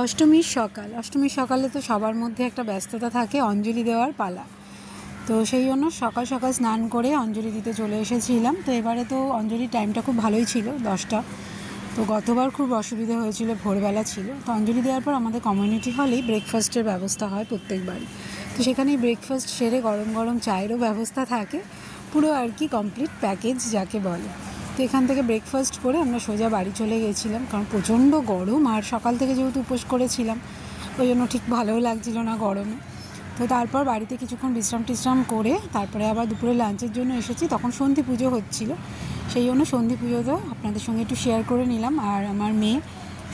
অষ্টমীর সকালে তো সবার মধ্যে একটা ব্যস্ততা থাকে, অঞ্জলি দেওয়ার পালা। তো সেই জন্য সকাল সকাল স্নান করে অঞ্জলি দিতে চলে এসেছিলাম। তো এবারে তো অঞ্জলির টাইমটা খুব ভালোই ছিল, 10টা। তো গতবার খুব অসুবিধা হয়েছিল, ভোরবেলা ছিল। তো অঞ্জলি দেওয়ার পর আমাদের কমিউনিটি হলেই ব্রেকফাস্টের ব্যবস্থা হয় প্রত্যেকবারই। তো সেখানেই ব্রেকফাস্ট সেরে গরম গরম চায়েরও ব্যবস্থা থাকে, পুরো আর কি কমপ্লিট প্যাকেজ যাকে বলে। তো এখান থেকে ব্রেকফাস্ট করে আমরা সোজা বাড়ি চলে গেছিলাম, কারণ প্রচণ্ড গরম, আর সকাল থেকে যেহেতু উপোস করেছিলাম ওই জন্য ঠিক ভালোও লাগছিল না গরমে। তো তারপর বাড়িতে কিছুক্ষণ বিশ্রাম করে তারপরে আবার দুপুরে লাঞ্চের জন্য এসেছি। তখন সন্ধি পুজো হচ্ছিল, সেই জন্য সন্ধি পুজোতেও আপনাদের সঙ্গে একটু শেয়ার করে নিলাম। আর আমার মেয়ে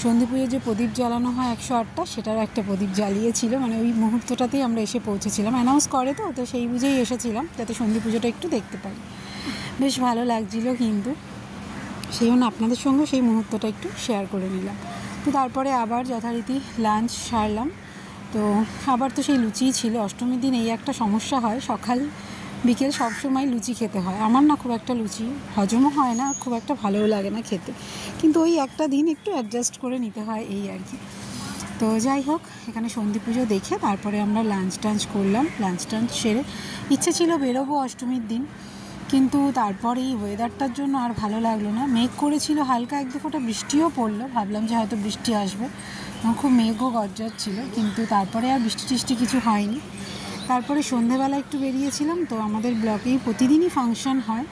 সন্ধি পুজোর যে প্রদীপ জ্বালানো হয় 108টা, সেটারও একটা প্রদীপ জ্বালিয়েছিল। মানে ওই মুহূর্তটাতেই আমরা এসে পৌঁছেছিলাম, অ্যানাউন্স করে তো সেই বুঝেই এসেছিলাম যাতে সন্ধি পুজোটা একটু দেখতে পারি। বেশ ভালো লাগছিল, কিন্তু সেই জন্য আপনাদের সঙ্গে সেই মুহূর্তটা একটু শেয়ার করে নিলাম। তো তারপরে আবার যথারীতি লাঞ্চ সারলাম। তো আবার তো সেই লুচিই ছিল। অষ্টমীর দিন এই একটা সমস্যা হয়, সকাল বিকেল সবসময় লুচি খেতে হয়। আমার না খুব একটা লুচি হজমও হয় না, খুব একটা ভালোও লাগে না খেতে, কিন্তু ওই একটা দিন একটু অ্যাডজাস্ট করে নিতে হয়, এই আর কি। তো যাই হোক, এখানে সন্ধি পুজো দেখে তারপরে আমরা লাঞ্চ টাঞ্চ করলাম। লাঞ্চ টাঞ্চ সেরে ইচ্ছে ছিল বেরোবো অষ্টমীর দিন, কিন্তু তারপরে এই ওয়েদারটার জন্য আর ভালো লাগলো না। মেঘ করেছিল হালকা, এক দু ফোঁটা বৃষ্টিও পড়লো, ভাবলাম যে হয়তো বৃষ্টি আসবে, খুব মেঘও গর্জার ছিল, কিন্তু তারপরে আর বৃষ্টি টিষ্টি কিছু হয়নি। তারপরে সন্ধেবেলা একটু বেরিয়েছিলাম। তো আমাদের ব্লকেই প্রতিদিনই ফাংশন হয়,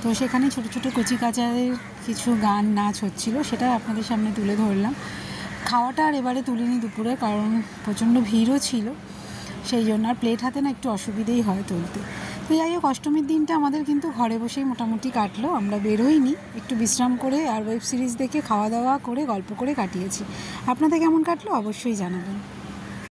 তো সেখানে ছোটো ছোটো কচিকাচাদের কিছু গান নাচ হচ্ছিল, সেটা আপনাদের সামনে তুলে ধরলাম। খাওয়াটা আর এবারে তুলিনি দুপুরে, কারণ প্রচণ্ড ভিড়ও ছিল, সেই জন্য। আর প্লেট হাতে না একটু অসুবিধেই হয় তুলতে। তো যাই হোক, অষ্টমীর দিনটা আমাদের কিন্তু ঘরে বসেই মোটামুটি কাটলো। আমরা বেরোইনি, একটু বিশ্রাম করে আর ওয়েব সিরিজ দেখে খাওয়া দাওয়া করে গল্প করে কাটিয়েছি। আপনাদের কেমন কাটলো অবশ্যই জানাবেন।